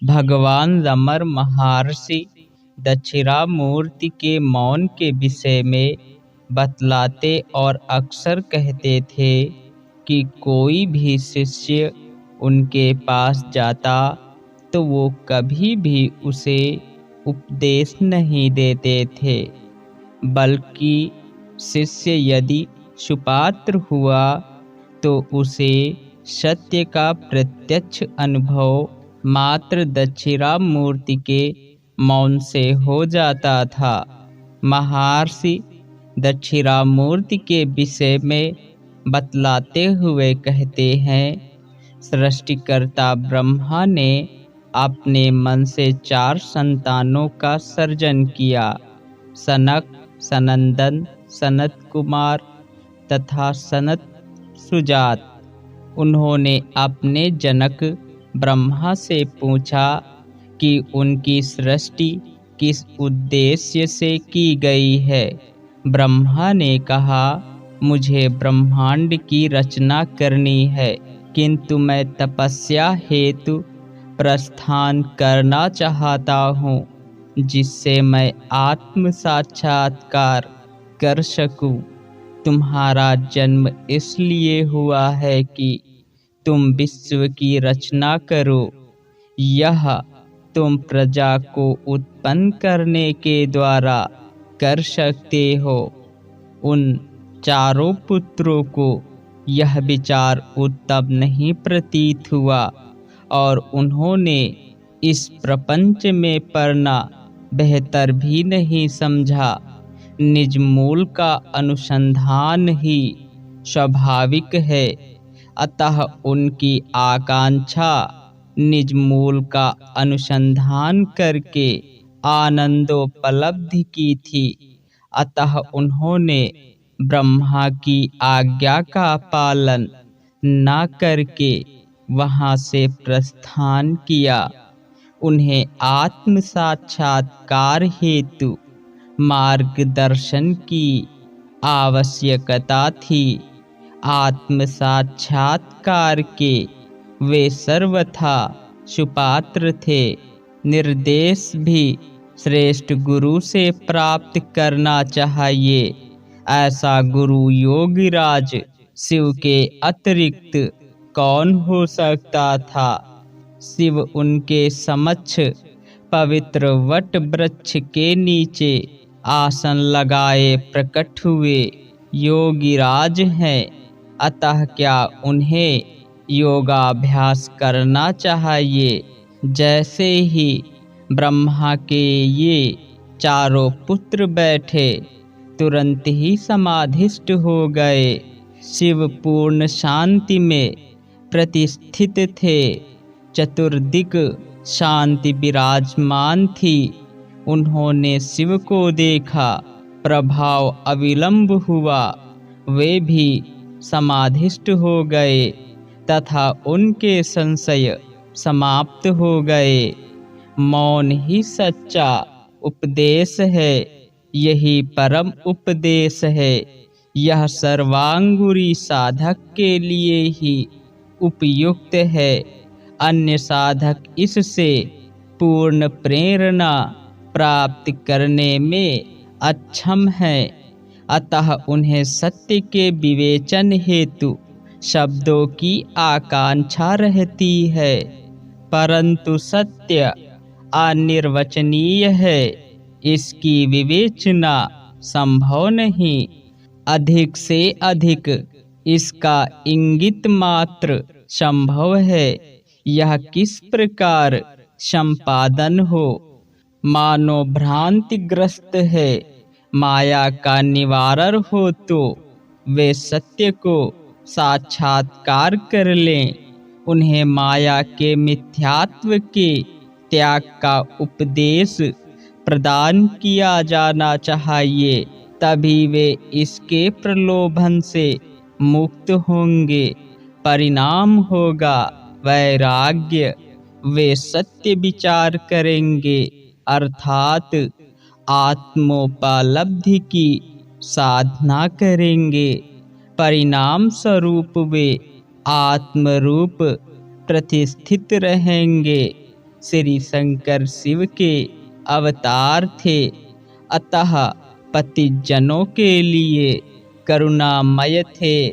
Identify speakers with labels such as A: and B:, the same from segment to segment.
A: भगवान रमण महर्षि दक्षिणामूर्ति के मौन के विषय में बतलाते और अक्सर कहते थे कि कोई भी शिष्य उनके पास जाता तो वो कभी भी उसे उपदेश नहीं देते थे, बल्कि शिष्य यदि सुपात्र हुआ तो उसे सत्य का प्रत्यक्ष अनुभव मात्र दक्षिणामूर्ति के मौन से हो जाता था। महर्षि दक्षिणामूर्ति के विषय में बतलाते हुए कहते हैं, सृष्टिकर्ता ब्रह्मा ने अपने मन से 4 संतानों का सर्जन किया, सनक, सनंदन, सनत कुमार तथा सनत सुजात। उन्होंने अपने जनक ब्रह्मा से पूछा कि उनकी सृष्टि किस उद्देश्य से की गई है। ब्रह्मा ने कहा, मुझे ब्रह्मांड की रचना करनी है, किंतु मैं तपस्या हेतु प्रस्थान करना चाहता हूँ, जिससे मैं आत्म साक्षात्कार कर सकूं। तुम्हारा जन्म इसलिए हुआ है कि तुम विश्व की रचना करो। यह तुम प्रजा को उत्पन्न करने के द्वारा कर सकते हो। उन 4 पुत्रों को यह विचार उत्तम नहीं प्रतीत हुआ और उन्होंने इस प्रपंच में पढ़ना बेहतर भी नहीं समझा। निज मूल का अनुसंधान ही स्वाभाविक है, अतः उनकी आकांक्षा निज मूल का अनुसंधान करके आनंदोपलब्धि की थी। अतः उन्होंने ब्रह्मा की आज्ञा का पालन न करके वहां से प्रस्थान किया। उन्हें आत्म साक्षात्कार हेतु मार्गदर्शन की आवश्यकता थी। आत्म साक्षात्कार के वे सर्वथा सुपात्र थे। निर्देश भी श्रेष्ठ गुरु से प्राप्त करना चाहिए। ऐसा गुरु योगीराज शिव के अतिरिक्त कौन हो सकता था। शिव उनके समक्ष पवित्र वट वृक्ष के नीचे आसन लगाए प्रकट हुए योगीराज हैं, अतः क्या उन्हें योगाभ्यास करना चाहिए। जैसे ही ब्रह्मा के ये 4 पुत्र बैठे, तुरंत ही समाधिस्थ हो गए। शिव पूर्ण शांति में प्रतिष्ठित थे। चतुर्दिक शांति विराजमान थी। उन्होंने शिव को देखा, प्रभाव अविलंब हुआ। वे भी समाधिस्थ हो गए तथा उनके संशय समाप्त हो गए। मौन ही सच्चा उपदेश है, यही परम उपदेश है। यह सर्वांगुरी साधक के लिए ही उपयुक्त है। अन्य साधक इससे पूर्ण प्रेरणा प्राप्त करने में अक्षम है, अतः उन्हें सत्य के विवेचन हेतु शब्दों की आकांक्षा रहती है, परंतु सत्य अनिर्वचनीय है, इसकी विवेचना संभव नहीं। अधिक से अधिक इसका इंगित मात्र संभव है। यह किस प्रकार संपादन हो। मानो भ्रांतिग्रस्त है, माया का निवारण हो तो वे सत्य को साक्षात्कार कर लें। उन्हें माया के मिथ्यात्व के त्याग का उपदेश प्रदान किया जाना चाहिए, तभी वे इसके प्रलोभन से मुक्त होंगे। परिणाम होगा वैराग्य। वे सत्य विचार करेंगे, अर्थात आत्मोपलब्धि की साधना करेंगे। परिणाम स्वरूप वे आत्मरूप प्रतिष्ठित रहेंगे। श्री शंकर शिव के अवतार थे, अतः पतिजनों के लिए करुणामय थे।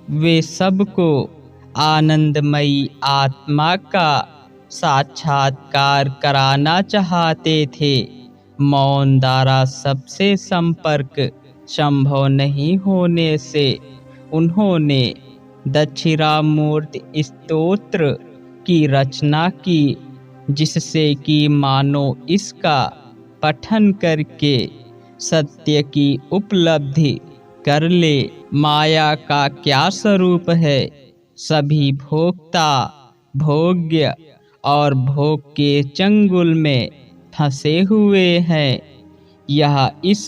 A: वे सबको आनंदमयी आत्मा का साक्षात्कार कराना चाहते थे। मौन द्वारा सबसे संपर्क संभव नहीं होने से उन्होंने दक्षिणामूर्ति स्तोत्र की रचना की, जिससे कि मानो इसका पठन करके सत्य की उपलब्धि कर ले। माया का क्या स्वरूप है? सभी भोक्ता, भोग्य और भोग के चंगुल में फंसे हुए हैं। यह इस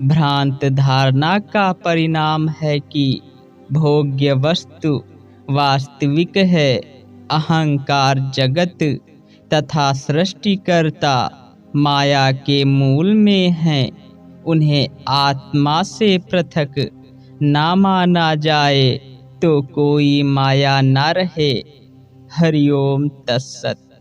A: भ्रांत धारणा का परिणाम है कि भोग्य वस्तु वास्तविक है। अहंकार जगत तथा सृष्टिकर्ता माया के मूल में हैं। उन्हें आत्मा से पृथक ना माना जाए तो कोई माया न रहे। हरिओम तत्सत।